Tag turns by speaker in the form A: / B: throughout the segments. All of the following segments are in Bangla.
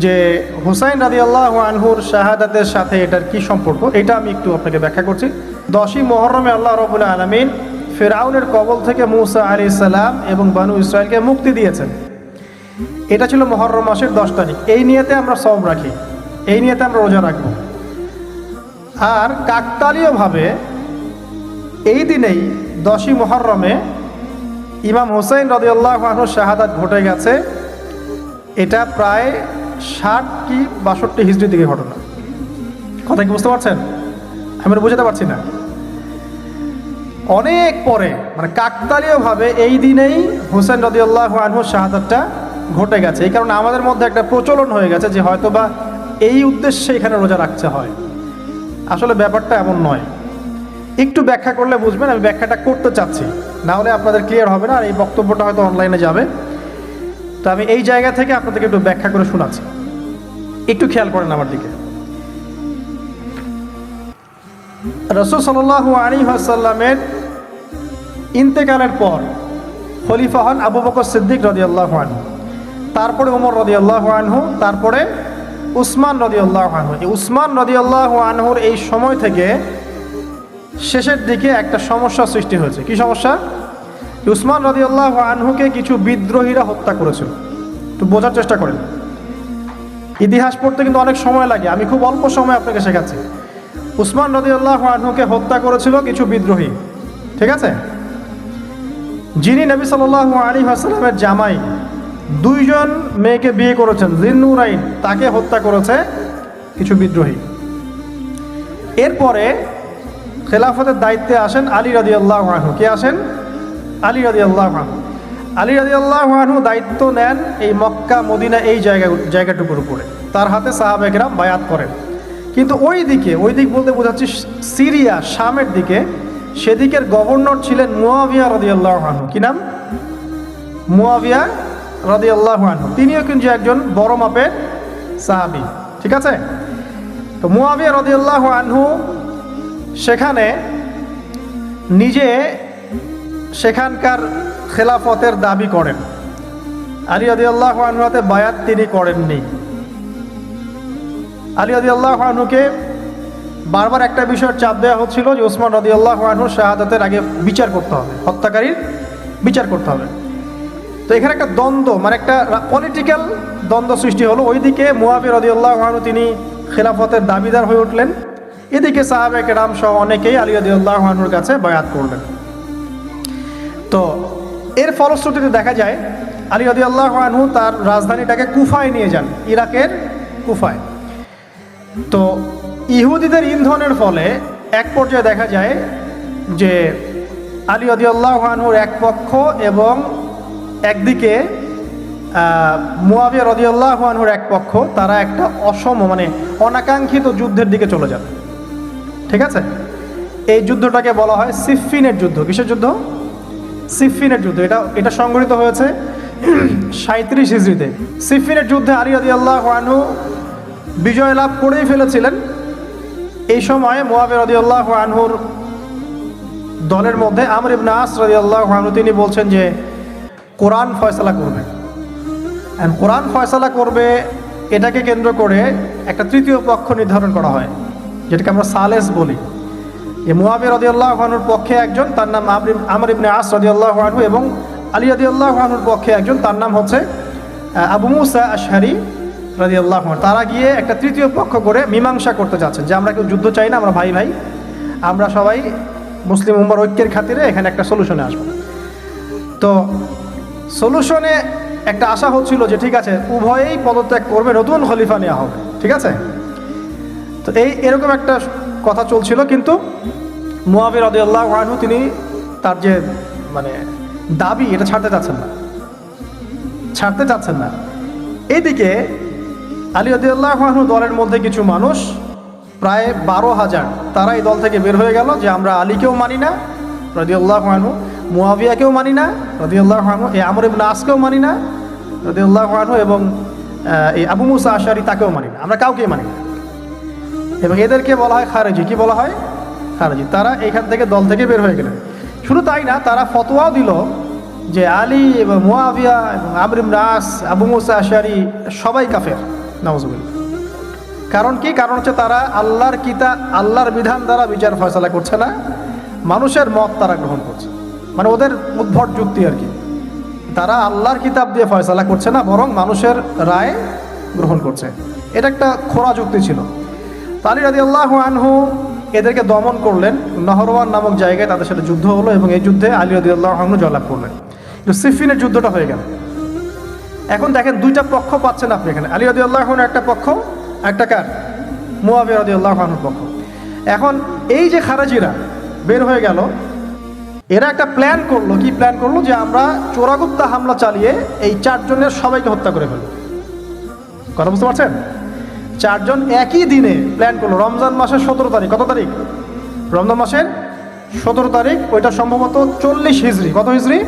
A: যে হুসাইন রাদিয়াল্লাহু আনহুর শাহাদাতের সাথে এটার কি সম্পর্ক, এটা আমি একটু আপনাকে ব্যাখ্যা করছি। 10ই মুহররমে আল্লাহ রাব্বুল আলামিন ফিরআউনের কবল থেকে মূসা আলাইহিস সালাম এবং বনু ইসরাইলকে মুক্তি দিয়েছেন। এটা ছিল মুহররম মাসের 10 তারিখ। এই নিয়তে আমরা সওম রাখি, এই নিয়তে আমরা রোজা রাখব। আর কাকতালীয়ভাবে এই দিনেই 10ই মুহররমে ইমাম হুসাইন রাদিয়াল্লাহু আনহুর শাহাদাত ঘটে গেছে। এটা প্রায় 60 কি 62 হিজরি থেকে ঘটনা। কথা কি বুঝতে পারছেন? আমি বুঝাতে পারছি না। অনেক পরে, মানে কাকতালীয়ভাবে এই দিনেই হুসাইন রাদিয়াল্লাহু আনহুর শাহাদাতটা ঘটে গেছে। এই কারণে আমাদের মধ্যে একটা প্রচলন হয়ে গেছে যে হয়তোবা এই উদ্দেশ্যে এখানে রোজা রাখতে হয়। আসলে ব্যাপারটা এমন নয়। একটু ব্যাখ্যা করলে বুঝবেন, আমি ব্যাখ্যাটা করতে চাচ্ছি, না হলে আপনাদের ক্লিয়ার হবে না। আর এই বক্তব্যটা হয়তো অনলাইনে যাবে, তো আমি এই জায়গা থেকে আপনাদেরকে একটু ব্যাখ্যা করে শোনাচ্ছি। একটু খেয়াল করেন আমার দিকে। রাসূল সাল্লাল্লাহু আলাইহি ওয়াসাল্লামের ইন্তেকালের পর খলিফা হন আবু বকর সিদ্দিক রাদিয়াল্লাহু আনহু, তারপরে ওমর রাদিয়াল্লাহু আনহু, তারপরে উসমান রাদিয়াল্লাহু আনহু। এই উসমান রাদিয়াল্লাহু আনহুর এই সময় থেকে শেষের দিকে একটা সমস্যা সৃষ্টি হয়েছে। কি সমস্যা? উসমান রাদিয়াল্লাহু আনহুকে কিছু বিদ্রোহীরা হত্যা করেছিল। একটু বোঝার চেষ্টা করেন, ইতিহাস পড়তে কিন্তু অনেক সময় লাগে, আমি খুব অল্প সময় আপনাকে শেখাচ্ছি। উসমান রাদিয়াল্লাহু আনহুকে হত্যা করেছিল কিছু বিদ্রোহী, ঠিক আছে? যিনি নবী সাল্লাল্লাহু আলাইহি ওয়াসাল্লামের জামাই, 2 জন মেয়েকে বিয়ে করেছেন, জিন্নুরাইন, তাকে হত্যা করেছে কিছু বিদ্রোহী। এরপরে খেলাফতের দায়িত্বে আসেন আলী রাদিয়াল্লাহু আনহু। কে আসেন? আলী রাদিয়াল্লাহু আনহু। আলী রাদিয়াল্লাহু আনহু দায়িত্ব নেন এই মক্কা মদিনা এই জায়গাটুকুর উপরে। তার হাতে সাহাবায়ে কেরাম বায়াত করেন। কিন্তু ওই দিক বলতে বোঝাচ্ছি সিরিয়া, শামের দিকে, সেদিকের গভর্নর ছিলেন মুয়াবিয়া রাদিয়াল্লাহু আনহু। কি নাম? মুয়াবিয়া রাদিয়াল্লাহু আনহু। তিনিও কিন্তু একজন বড় মাপের সাহাবী, ঠিক আছে? তো মুয়াবিয়া রাদিয়াল্লাহু আনহু সেখানে নিজে সেখানকার খেলাফতের দাবি করেন। আলী রাদিয়াল্লাহু আনহুর হাতে বায়াত তিনি করেননি। আলী রাদিয়াল্লাহু আনহুকে বারবার একটা বিষয়ের চাপ দেওয়া হচ্ছিল যে ওসমান রাদিয়াল্লাহু আনহুর শাহাদাতের আগে বিচার করতে হবে, হত্যাকারীর বিচার করতে হবে। তো এখানে একটা দ্বন্দ্ব, মানে একটা পলিটিক্যাল দ্বন্দ্ব সৃষ্টি হলো। ওইদিকে মুয়াবিয়া রাদিয়াল্লাহু আনহু তিনি খেলাফতের দাবিদার হয়ে উঠলেন, এদিকে সাহাবায়ে কেরাম সহ অনেকেই আলী রাদিয়াল্লাহু আনহুর কাছে বায়াত করলেন। তো এর ফলশ্রুতিতে দেখা যায় আলী রাদিয়াল্লাহু আনহু তার রাজধানীটাকে কুফায় নিয়ে যান, ইরাকের কুফায়। তো ইহুদিদের ইন্ধনের ফলে এক পর্যায়ে দেখা যায় যে আলী রাদিয়াল্লাহু আনহুর এক পক্ষ এবং একদিকে মুয়াবিয়া রাদিয়াল্লাহু আনহুর এক পক্ষ, তারা একটা মানে অনাকাঙ্ক্ষিত যুদ্ধের দিকে চলে যান, ঠিক আছে? এই যুদ্ধটাকে বলা হয় সিফফিনের যুদ্ধ। কিসের যুদ্ধ? সিফফিনের যুদ্ধ। এটা সংঘটিত হয়েছে 37 হিজরিতে। সিফফিনের যুদ্ধে আলী রাদিয়াল্লাহু আনহু বিজয় লাভ করেই ফেলেছিলেন। এই সময় মুয়াবিয়া রাদিয়াল্লাহু আনহুর দলের মধ্যে আমর ইবনে আস রাদিয়াল্লাহু আনহু তিনি বলছেন যে কোরআন ফয়সালা করবে। কোরআন ফয়সালা করবে, এটাকে কেন্দ্র করে একটা তৃতীয় পক্ষ নির্ধারণ করা হয়, যেটাকে আমরা সালেস বলি। এই মুয়াবিয়া রাদিয়াল্লাহু আনহুর পক্ষে একজন, তার নাম আমর ইবনে আস রাদিয়াল্লাহু আনহু, এবং আলী রাদিয়াল্লাহু আনহুর পক্ষে একজন, তার নাম হচ্ছে আবু মুসা আশআরী রাদিয়াল্লাহু আনহু। তারা গিয়ে একটা তৃতীয় পক্ষ করে মীমাংসা করতে যাচ্ছেন যে আমরা কেউ যুদ্ধ চাই না, আমরা ভাই ভাই, আমরা সবাই মুসলিম উম্মার ঐক্যের খাতিরে এখানে একটা সলিউশনে আসবো। তো সলিউশনে একটা আশা হচ্ছিল যে ঠিক আছে, উভয়েই পদত্যাগ করবে, নতুন খলিফা নেওয়া হবে, ঠিক আছে? তো এরকম একটা কথা চলছিল। কিন্তু মুয়াবিয়া রাদিয়াল্লাহু আনহু তিনি তার যে মানে দাবি, এটা ছাড়তে চাচ্ছেন না। এইদিকে আলী রাদিয়াল্লাহু আনহু দলের মধ্যে কিছু মানুষ, প্রায় 12,000, তারা এই দল থেকে বের হয়ে গেল যে আমরা আলীকেও মানি না রাদিয়াল্লাহু আনহু, মুয়াবিয়াকেও মানি না রাদিয়াল্লাহু আনহু, এই আমর ইবনে আসকেও মানি না রাদিয়াল্লাহু আনহু, এবং এই আবু মুসা আশআরী তাকেও মানি না, আমরা কাউকেই মানি না। এবং এদেরকে বলা হয় খারেজি। কি বলা হয়? খারেজি। তারা এইখান থেকে দল থেকে বের হয়ে গেলেন। শুধু তাই না, তারা ফতোয়াও দিল যে আলী এবং মুয়াবিয়া এবং আমর ইবনে আস, আবু মুসা আশআরী সবাই কাফের, নাউজুবিল্লাহ। কারণ কি? কারণ হচ্ছে তারা আল্লাহর কিতাব, আল্লাহর বিধান দ্বারা বিচার ফয়সালা করছে না, মানুষের মত তারা গ্রহণ করছে। মানে ওদের উদ্ভট যুক্তি আর কি। তারা আল্লাহর কিতাব দিয়ে ফয়সালা করছে না, বরং মানুষের রায় গ্রহণ করছে। এটা একটা খোঁড়া যুক্তি ছিল। আলী রাদিয়াল্লাহু আনহু এদেরকে দমন করলেন। নহরওয়ান নামক জায়গায় তাদের সাথে যুদ্ধ হলো এবং এই যুদ্ধে আলী রাদিয়াল্লাহু আনহু জয়লাভ করলেন। সিফিনের যুদ্ধটা হয়ে গেল। এখন দেখেন দুইটা পক্ষ পাচ্ছেন আপনি এখানে, আলী রাদিয়াল্লাহু আনহু একটা পক্ষ, একটা কার? মুয়াবিয়া রাদিয়াল্লাহু আনহুর পক্ষ। এখন এই যে খারাজিরা বের হয়ে গেল, এরা একটা প্ল্যান করলো। কি প্ল্যান করলো? যে আমরা চোরাগুপ্তা হামলা চালিয়ে এই চারজনের সবাইকে হত্যা করে ফেলব। কথা বুঝতে পারছেন? চারজন একই দিনে প্ল্যান করলো। রমজান মাসের 17 তারিখ। কত তারিখ? রমজান মাসের 17 তারিখ। ওইটা সম্ভবত 40 হিজরি। কত হিজরি?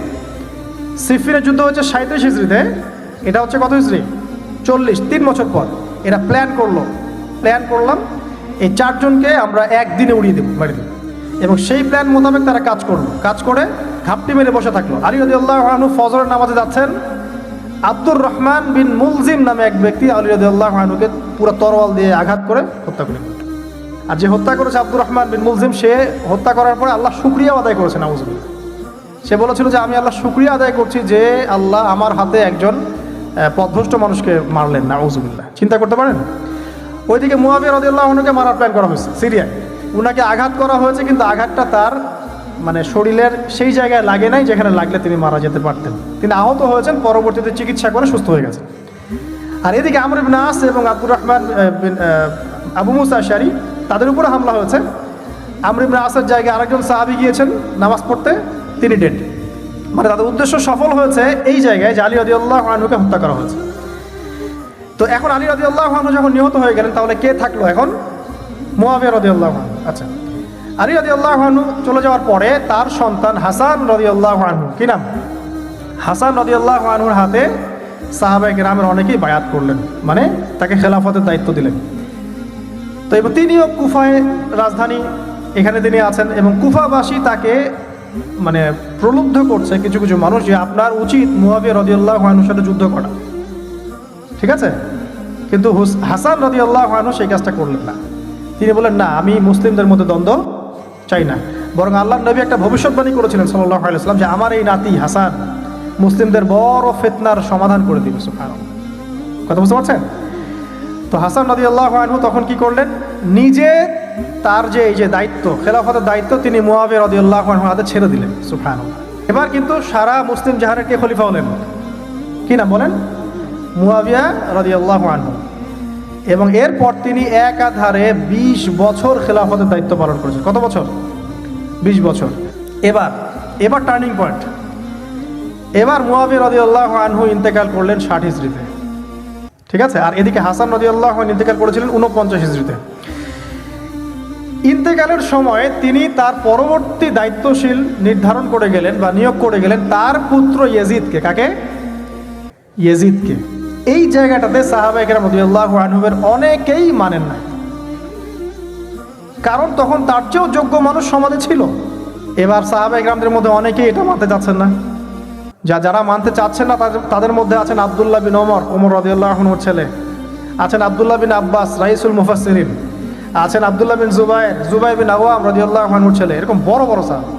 A: সিফিনের যুদ্ধ হচ্ছে 37 হিজরিতে, এটা হচ্ছে কত হিজরি? 40, 3 বছর পর। এরা প্ল্যান করলো, প্ল্যান করলাম এই চারজনকে আমরা একদিনে উড়িয়ে দেবো, মারি দেবো। এবং সেই প্ল্যান মোতাবেক তারা কাজ করলো। কাজ করে ঘাপটি মেরে বসে থাকলো। আলী রাদিয়াল্লাহু আনহু ফজরের নামাজে যাচ্ছেন। আব্দুর রহমান বিন মুলজিম নামে এক ব্যক্তি আলী রাদিয়াল্লাহু আনহুকে পুরো তরোয়াল দিয়ে আঘাত করে হত্যা করে। আর যে হত্যা করেছে আব্দুর রহমান বিন মুলজিম, সে হত্যা করার পরে আল্লাহ শুকরিয়া আদায় করেছে, নাউজুবিল্লাহ। সে বলেছিল যে আমি আল্লাহ শুকরিয়া আদায় করছি যে আল্লাহ আমার হাতে একজন পথভ্রষ্ট মানুষকে মারলেন, নাউজুবিল্লাহ। চিন্তা করতে পারেন? ওইদিকে মুয়াবিয়া রাদিয়াল্লাহু আনহুকে মারার প্ল্যান করা হয়েছে সিরিয়ায়। উনাকে আঘাত করা হয়েছে, কিন্তু আঘাতটা তার মানে শরীরের সেই জায়গায় লাগে নাই যেখানে লাগলে তিনি মারা যেতে পারতেন। তিনি আহত হয়েছেন, পরবর্তীতে চিকিৎসা করে সুস্থ হয়ে গেছেন। আর এদিকে আমর ইবনে আস এবং আব্দুর রহমান আবু মুসা আশআরী, তাদের উপরে হামলা হয়েছে। আমর ইবনে আসের জায়গায় আরেকজন সাহাবী গিয়েছেন নামাজ পড়তে, তিনি ডেড। মানে তাদের উদ্দেশ্য সফল হয়েছে এই জায়গায় যে আলী রাদিয়াল্লাহু আনহুকে হত্যা করা হয়েছে। তো এখন আলী রাদিয়াল্লাহু আনহু যখন নিহত হয়ে গেলেন, তাহলে কে থাকলো এখন? মুয়াবিয়া রাদিয়াল্লাহু আনহু। আচ্ছা, আলী রাদিয়াল্লাহু আনহু চলে যাওয়ার পরে তার সন্তান হাসান রাদিয়াল্লাহু আনহু, কি নাম? হাসান রাদিয়াল্লাহু আনহুর হাতে সাহাবায়ে কেরামের অনেকেই বায়াত করলেন, মানে তাকে খেলাফতের দায়িত্ব দিলেন। তো এবার তিনিও কুফায়, রাজধানী, এখানে তিনি আছেন এবং কুফাবাসী তাকে মানে প্রলুব্ধ করছে কিছু কিছু মানুষ যে আপনার উচিত মুয়াবিয়া রাদিয়াল্লাহু আনহুর সাথে যুদ্ধ করা, ঠিক আছে? কিন্তু হাসান রাদিয়াল্লাহু আনহু সেই কাজটা করলেন না। তিনি বলেন, না, আমি মুসলিমদের মধ্যে দ্বন্দ্ব চাই না, বরং আল্লাহর নবী একটা ভবিষ্যৎবাণী করেছিলেন সাল্লাল্লাহু আলাইহি ওয়াসাল্লাম যে আমার এই নাতি হাসান মুসলিমদের বড় ফিতনার সমাধান করে দিবে। সুবহানাল্লাহ। কথা বুঝতে পারছেন? তো হাসান রাদিয়াল্লাহু আনহু তখন কি করলেন? নিজে তার যে এই যে দায়িত্ব, খেলাফতের দায়িত্ব, তিনি মুয়াবিয়া রাদিয়াল্লাহু আনহুর হাতে ছেড়ে দিলেন। সুবহানাল্লাহ। এবার কিন্তু সারা মুসলিম জাহানের কে খলিফা হলেন? কি নাম বলেন? মুয়াবিয়া রাদিয়াল্লাহু আনহু। এবং এরপর তিনি একাধারে 20 বছর খেলাফতের দায়িত্ব পালন করেছেন। কত বছর? 20 বছর। এবার টার্নিং পয়েন্ট। এবার মুয়াবিয়া রাদিয়াল্লাহু আনহু ইন্তেকাল করলেন 60 হিজরিতে, ঠিক আছে? আর এদিকে হাসান রাদিয়াল্লাহু আনহু ইন্তেকাল করেছিলেন 49 হিজরিতে। ইন্তেকালের সময় তিনি তার পরবর্তী দায়িত্বশীল নির্ধারণ করে গেলেন বা নিয়োগ করে গেলেন তার পুত্র ইয়েজিদকে। কাকে? ইয়েজিদকে। এই জায়গাটাতে সাহাবায়ে কেরাম রাদিয়াল্লাহু আনহুর অনেকেই মানেন না, কারণ তখন তার চেয়েও যোগ্য মানুষ সমাজে ছিল। এবার সাহাবায়ে কেরামদের মধ্যে অনেকেই এটা মানতে চাচ্ছেন না। যারা মানতে চাচ্ছেন না তাদের মধ্যে আছেন আব্দুল্লাহ বিন ওমর রাদিয়াল্লাহু আনহুর ছেলে, আছেন আব্দুল্লাহ বিন আব্বাস রাইসুল মুফাসসিরিন, আছেন আব্দুল্লাহ বিন জুবাইর বিন আওয়াম রাদিয়াল্লাহু আনহুর ছেলে। এরকম বড় বড় সাহাবা,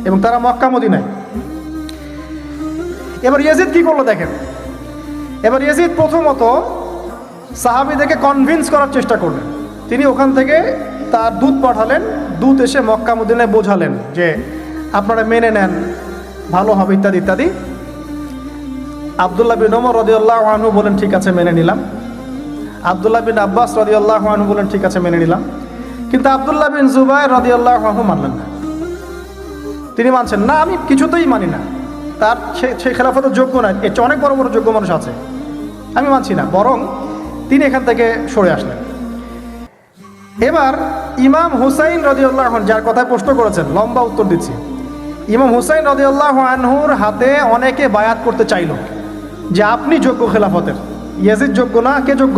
A: এবং তারা মক্কা মদিনায়। এবার ইয়াজিদ কি করলো দেখেন। এবার ইয়াজিদ প্রথমত সাহাবীদেরকে কনভিন্স করার চেষ্টা করলেন। তিনি ওখান থেকে তার দূত পাঠালেন, দূত এসে মক্কা মদিনায় বোঝালেন যে আপনারা মেনে নেন, ভালো হবে, ইত্যাদি ইত্যাদি। আব্দুল্লাহ বিন ওমর রাদিয়াল্লাহু আনহু বলেন ঠিক আছে মেনে নিলাম। আব্দুল্লাহ বিন আব্বাস রাদিয়াল্লাহু আনহু বলেন ঠিক আছে মেনে নিলাম। কিন্তু আব্দুল্লাহ বিন জুবাইর রাদিয়াল্লাহু আনহু মানলেন না। তিনি মানছেন না, আমি কিছুতেই মানি না, তার সে খেলাফতের যোগ্য নয়, এর চেয়ে অনেক বড় বড় যোগ্য মানুষ আছে, আমি মানছি না। বরং তিনি এখান থেকে সরে আসলেন। এবার ইমাম হুসাইন রাদিয়াল্লাহু আনহু, যার কথায় প্রশ্ন করেছেন, লম্বা উত্তর দিচ্ছি। ইমাম হুসাইন রাদিয়াল্লাহু আনহুর হাতে অনেকে বায়াত করতে চাইল যে আপনি যোগ্য খেলাফতের, ইয়াজিদ যোগ্য না, কে যোগ্য?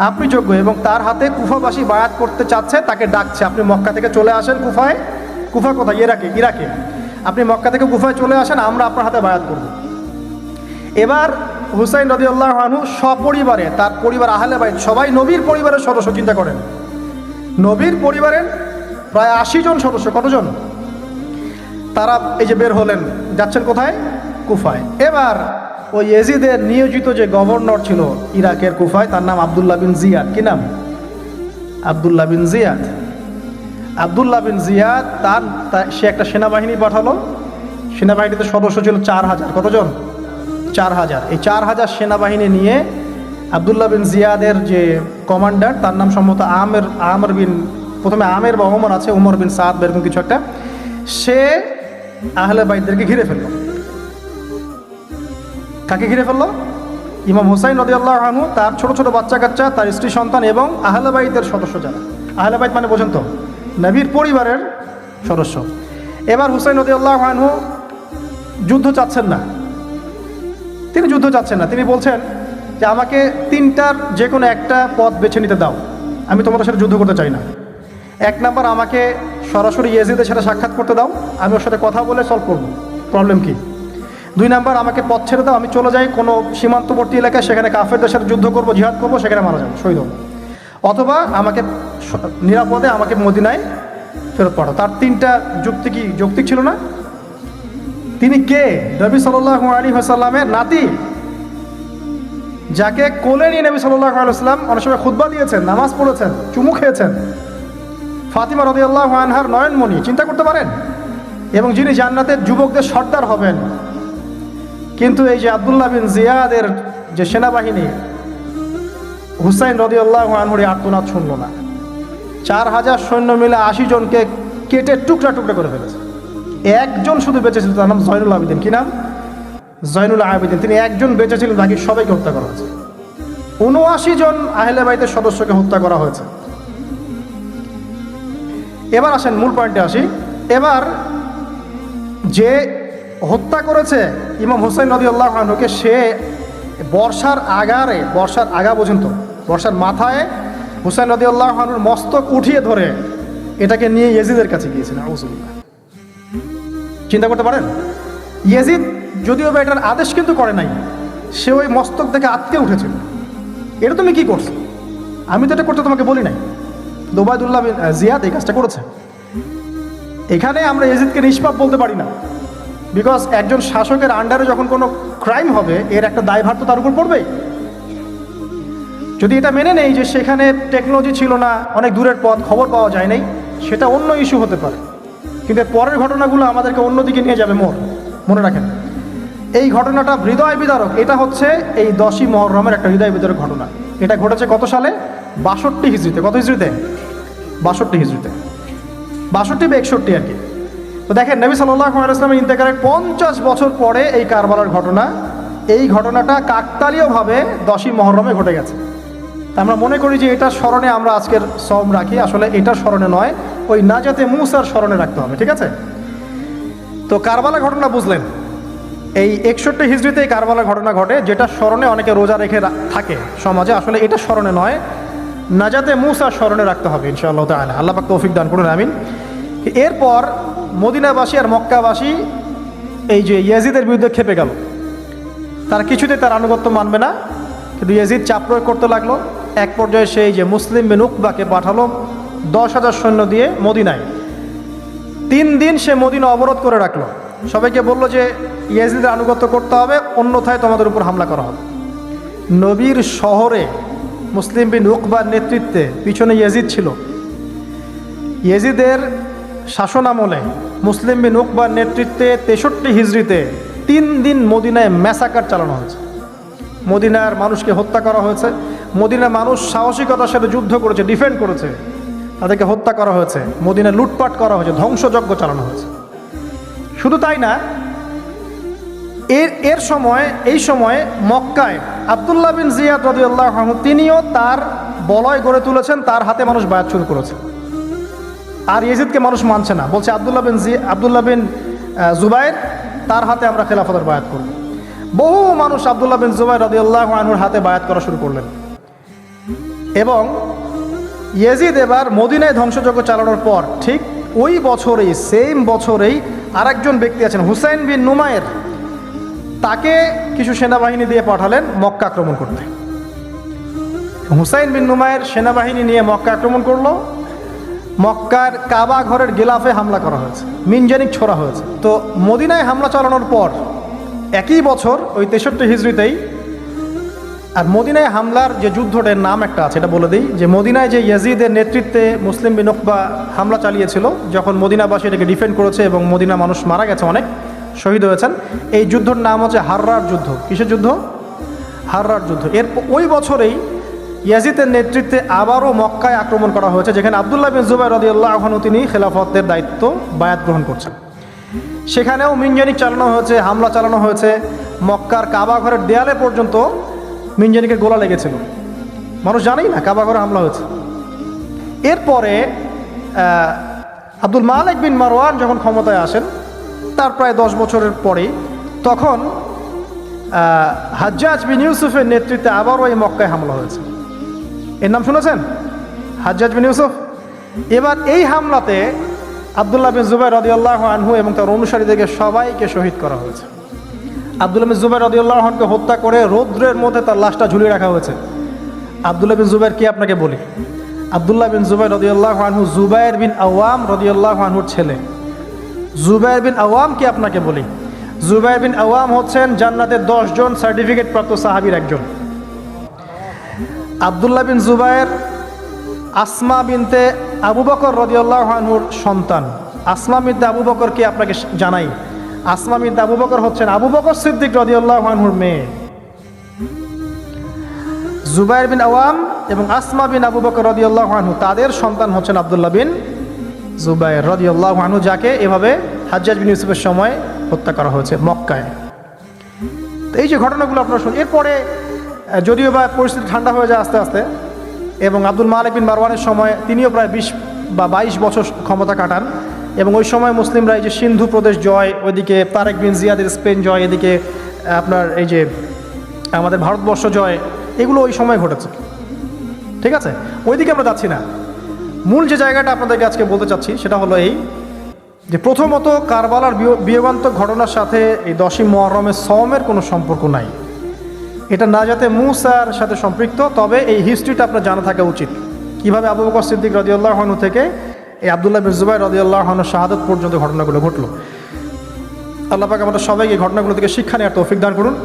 A: আপনি যোগ্য। এবং তার হাতে কুফাবাসী বায়াত করতে চাচ্ছে, তাকে ডাকছে আপনি মক্কা থেকে চলে আসেন কুফায়। কুফা কোথায়? ইরাকে। আপনি মক্কা থেকে কুফায় চলে আসেন, আমরা আপনার হাতে বায়াত করব। এবার হুসাইন রাদিয়াল্লাহু আনহু সপরিবারে, তার পরিবার আহলে বাইত সবাই নবীর পরিবারের সদস্য। চিন্তা করেন, নবীর পরিবারের প্রায় 80 জন সদস্য। কতজন? তারা এই যে বের হলেন, যাচ্ছেন কোথায়? কুফায়। এবার ওই ইয়াজিদের নিয়োজিত যে গভর্নর ছিল ইরাকের কুফায়, তার নাম আবদুল্লাহ বিন জিয়াদ। কি নাম? আবদুল্লাহ বিন জিয়াদ। আবদুল্লাহ বিন জিয়াদ সে একটা সেনাবাহিনী পাঠালো। সেনাবাহিনীতে সদস্য ছিল 4000। কতজন? 4000। এই 4000 সেনাবাহিনী নিয়ে আবদুল্লাহ বিন জিয়াদের যে কমান্ডার, তার নাম সম্ভবত আমের বিন, প্রথমে আমের বা ওমর আছে, উমর বিন সাদ এরকম কিছু একটা, সে আহলে বাইতদেরকে ঘিরে ফেললো। কাকে ঘিরে ফেললো? ইমাম হুসাইন রাদিয়াল্লাহু আনহু, তার ছোট ছোট বাচ্চা কাচ্চা, তার স্ত্রী সন্তান এবং আহলে বাইতের সদস্য যারা। আহলে বাইত মানে বোঝেন তো, নবীর পরিবারের সদস্য। এবার হুসাইন রাদিয়াল্লাহু আনহু যুদ্ধ চাচ্ছেন না, তিনি যুদ্ধ চাচ্ছেন না। তিনি বলছেন যে আমাকে 3টার যে কোনো একটা পথ বেছে নিতে দাও, আমি তোমাদের সাথে যুদ্ধ করতে চাই না। 1 নাম্বার, আমাকে সরাসরি ইয়াজিদের সাথে সাক্ষাৎ করতে দাও, আমি ওর সাথে কথা বলে সলভ করবো, প্রবলেম কি। 2 নাম্বার, আমাকে পথ ছেড়ে দাও, আমি চলে যাই কোনো সীমান্তবর্তী এলাকায়, সেখানে কাফেরদের সাথে যুদ্ধ করবো, জিহাদ করবো, সেখানে মারা যাবো, শহীদ হবো। অথবা আমাকে নিরাপদে আমাকে মদিনায় ফেরত পাঠাও। তার 3টা যুক্তি কি যৌক্তিক ছিল না? তিনি কে? নবী সাল্লাল্লাহু আলাইহি ওয়াসাল্লামের নাতি, যাকে কোলে নিয়ে নবী সাল্লাল্লাহু আলাইহি ওয়াসাল্লাম অনেক সময় খুতবা দিয়েছেন, নামাজ পড়েছেন, চুমু খেয়েছেন। ফাতিমা রাদিয়াল্লাহু আনহার নয়নমণি, চিন্তা করতে পারেন, এবং যিনি জান্নাতের যুবকদের সর্দার হবেন। কিন্তু এই যে আবদুল্লাহ বিন জিয়াদের যে সেনাবাহিনী, হুসাইন রাদিয়াল্লাহু আনহুর আর্তনাদ শুনল না। 4000 সৈন্য মিলে 80 জনকে কেটে টুকরা টুকরা করে ফেলেছে। একজন শুধু বেঁচে ছিল, তার নাম জয়নুল আবেদিন। কি নাম? জয়নুল আবেদিন। তিনি একজন বেঁচে ছিলেন, বাকি সবাইকে হত্যা করা হয়েছে। 79 জন আহলে বাইতের সদস্যকে হত্যা করা হয়েছে। এবার আসেন মূল পয়েন্টে আসি। এবার যে হত্যা করেছে ইমাম হুসাইন রাদিয়াল্লাহু আনহুকে, সে বর্ষার আগা পর্যন্ত, বর্ষার মাথায় হুসাইন রাদিয়াল্লাহু আনহুর মস্তক উঠিয়ে ধরে এটাকে নিয়ে ইয়াজিদের কাছে গিয়েছিলেন। আউযুবিল্লাহ। চিন্তা করতে পারেন, ইয়াজিদ যদিও বা এটার আদেশ কিন্তু করে নাই, সে ওই মস্তক থেকে আটকে উঠেছিল। এটা তুমি কি করছো? আমি তো এটা করতে তোমাকে বলি নাই। উবাইদুল্লাহ বিন জিয়াদ এই কাজটা করেছে। এখানে আমরা ইয়াজিদকে নিষ্পাপ বলতে পারি না, বিকজ একজন শাসকের আন্ডারে যখন কোনো ক্রাইম হবে, এর একটা দায়ভার তো তার উপর পড়বেই। যদি এটা মেনে নেই যে সেখানে টেকনোলজি ছিল না, অনেক দূরের পথ, খবর পাওয়া যায় নাই, সেটা অন্য ইস্যু হতে পারে। কিন্তু পরের ঘটনাগুলো আমাদেরকে অন্যদিকে নিয়ে যাবে। মনে রাখেন, এই ঘটনাটা হৃদয় বিদারক। এটা হচ্ছে এই 10ই মুহররমের একটা হৃদয় বিদারক ঘটনা। এটা ঘটেছে কত সালে? 62 হিজরিতে। কত হিজরিতে? 62 হিজরিতে। 62 বা 61 আর কি। তো দেখেন, নবী সাল্লাল্লাহু আলাইহি ওয়াসাল্লামের ইন্তেকালের 50 বছর পরে এই কারবালার ঘটনা, এই ঘটনাটা কাকতালীয়ভাবে 10ই মুহররমে ঘটে গেছে। তা আমরা মনে করি যে এটার স্মরণে আমরা আজকের সওম রাখি, আসলে এটার স্মরণে নয়, ওই নাজাতে মুসার স্মরণে রাখতে হবে। ঠিক আছে? তো কারবালা ঘটনা বুঝলেন, এই 61 হিজরিতে এই কারবালা ঘটনা ঘটে, যেটা স্মরণে অনেকে রোজা রেখে থাকে সমাজে। আসলে এটা স্মরণে নয়, নাজাতে মুসার স্মরণে রাখতে হবে ইনশাআল্লাহ তাআলা। আল্লাহ পাক তৌফিক দান করুন, আমিন। এরপর মদিনাবাসী আর মক্কাবাসী এই যে ইয়াজিদের বিরুদ্ধে খেপে গেল। তারা কিছুতেই তার আনুগত্য মানবে না, কিন্তু ইয়াজিদ চাপ প্রয়োগ করতে লাগলো। এক পর্যায়ে সেই যে মুসলিম বিন উকবাকে পাঠালো 10,000 সৈন্য দিয়ে মদিনায়। 3 দিন সে মদিনা অবরোধ করে রাখলো। সবাইকে বলল যে ইয়াজিদের আনুগত্য করতে হবে, অন্যথায় তোমাদের উপর হামলা করা হবে। নবীর শহরে মুসলিম বিন উকবার নেতৃত্বে পিছনে ইয়াজিদ ছিল। ইয়াজিদের শাসনামলে মুসলিম বিন উকবার নেতৃত্বে 63 হিজরিতে 3 দিন মদিনায় ম্যাসাকার চালানো হয়েছে। মদিনার মানুষকে হত্যা করা হয়েছে। মদিনার মানুষ সাহসিকতার সাথে যুদ্ধ করেছে, ডিফেন্ড করেছে, তাদেরকে হত্যা করা হয়েছে। মদিনায় লুটপাট করা হয়েছে, ধ্বংসযজ্ঞ চালানো হয়েছে। শুধু তাই না, এই সময়ে মক্কায় আবদুল্লাহ বিন জিয়াদ রাদিয়াল্লাহু আনহু তিনিও তার বলয় গড়ে তুলেছেন, তার হাতে মানুষ বায়াত শুরু করেছে। আর ইয়াজিদকে মানুষ মানছে না, বলছে আবদুল্লাহ বিন জুবাইর, তার হাতে আমরা খেলাফতের বায়াত করব। বহু মানুষ আবদুল্লাহ বিন জুবাইর রাদিয়াল্লাহু আনহুর হাতে বায়াত করা শুরু করলেন। এবং ইয়াজিদ এবার মদিনায় ধ্বংসযজ্ঞ চালানোর পর ঠিক ওই বছরেই, সেম বছরেই আরেকজন ব্যক্তি আছেন হুসাইন বিন নুমায়ের। তাকে কিছু সেনাবাহিনী দিয়ে পাঠালেন মক্কা আক্রমণ করতে। হুসাইন বিন নুমাইর সেনাবাহিনী নিয়ে মক্কা আক্রমণ করলো। মক্কার কাবা ঘরের গিলাফে হামলা করা হয়েছে, মিনজানিক ছোড়া হয়েছে। তো মদিনায় হামলা চালানোর পর একই বছর ওই 63 হিজরিতেই, আর মদিনায় হামলার যে যুদ্ধটার নাম একটা আছে, এটা বলে দিই যে মদিনায় যে ইয়াজিদের নেতৃত্বে মুসলিম বিন উকবা হামলা চালিয়েছিল, যখন মদিনাবাসী এটাকে ডিফেন্ড করেছে এবং মদিনা মানুষ মারা গেছে, অনেক শহীদ হয়েছেন, এই যুদ্ধের নাম হচ্ছে হাররার যুদ্ধ। কিসের যুদ্ধ? হাররার যুদ্ধ। এর ওই বছরেই ইয়াজিদের নেতৃত্বে আবারও মক্কায় আক্রমণ করা হয়েছে, যেখানে আব্দুল্লাহ বিন জুবাইর রাদিয়াল্লাহু আনহু তিনি খেলাফতের দায়িত্ব বায়াত গ্রহণ করছেন। সেখানেও মিনজানিক চালানো হয়েছে, হামলা চালানো হয়েছে। মক্কার কাবা ঘরের দেয়ালে পর্যন্ত মিনজানিকের গোলা লেগেছিল, মানুষ জানেই না কাবা ঘরে হামলা হয়েছে। এরপরে আব্দুল মালিক বিন মারওয়ান যখন ক্ষমতায় আসেন, তার প্রায় 10 বছরের পরেই, তখন হাজ্জাজ বিন ইউসুফের নেতৃত্বে আবারও এই মক্কায় হামলা হয়েছে। এর নাম শুনেছেন? হাজ্জাজ বিন ইউসুফ। এবার এই হামলাতে আব্দুল্লাহ বিন জুবাইর রাদিয়াল্লাহু আনহু এবং তার অনুসারীদেরকে সবাইকে শহীদ করা হয়েছে। আব্দুল্লাহ বিন জুবাইর রাদিয়াল্লাহু আনহুকে হত্যা করে রৌদ্রের মধ্যে তার লাশটা ঝুলিয়ে রাখা হয়েছে। আব্দুল্লাহ বিন জুবাইর কি আপনাকে বলি? আব্দুল্লাহ বিন জুবাইর রাদিয়াল্লাহু আনহু জুবাইর বিন আওয়াম রাদিয়াল্লাহু আনহুর ছেলে। জুবাইর বিন আওয়াম কি আপনাকে বলি? জুবাইর বিন আওয়াম হচ্ছেন জান্নাতের 10 জন সার্টিফিকেট প্রাপ্ত সাহাবীর একজন। আব্দুল্লাহ বিন জুবাইর আসমা বিনতে আবু বকর রাদিয়াল্লাহু আনহুর সন্তান। আসমা বিনতে আবু বকর কি আপনাকে জানাই? আসমা বিনতে আবু বকর হচ্ছেন আবু বকর সিদ্দিক রাদিয়াল্লাহু আনহুর মেয়ে। জুবাইর বিন আওয়াম এবং আসমা বিন আবু বকর রাদিয়াল্লাহু আনহু, তাদের সন্তান হচ্ছেন আব্দুল্লাহ বিন জুবাইর রাদিয়াল্লাহু আনহু, যাকে এভাবে হাজ্জাজ বিন ইউসুফের সময় হত্যা করা হয়েছে মক্কায়। তো এই যে ঘটনাগুলো আপনারা শুনুন। এরপরে যদিও বা পরিস্থিতি ঠান্ডা হয়ে যায় আস্তে আস্তে, এবং আব্দুল মালিক বিন মারওয়ানের সময় তিনিও প্রায় 20 বা 22 বছর ক্ষমতা কাটান, এবং ওই সময় মুসলিমরা এই যে সিন্ধু প্রদেশ জয়, ওইদিকে তারেক বিন জিয়াদের স্পেন জয়, এদিকে আপনার এই যে আমাদের ভারতবর্ষ জয়, এগুলো ওই সময় ঘটেছে। ঠিক আছে, ওইদিকে আমরা যাচ্ছি না। মূল যে জায়গাটা আপনাদেরকে আজকে বলতে চাচ্ছি সেটা হলো এই যে প্রথমত কারবালার বিয়োগান্তক ঘটনার সাথে এই 10ই মুহররমের সওমের কোনো সম্পর্ক নাই। এটা না যাতে মুসার সাথে সম্পৃক্ত, তবে এই হিস্ট্রিটা আপনার জানা থাকা উচিত, কিভাবে আবু বকর সিদ্দিক রাদিয়াল্লাহু আনহু থেকে এই আব্দুল্লাহ বিন জুবাইর রাদিয়াল্লাহু আনহুর শাহাদাত পর্যন্ত ঘটনাগুলো ঘটলো। আল্লাহ পাক আমাদের সবাইকে এই ঘটনাগুলো থেকে শিক্ষা নেওয়ার তৌফিক দান করুন।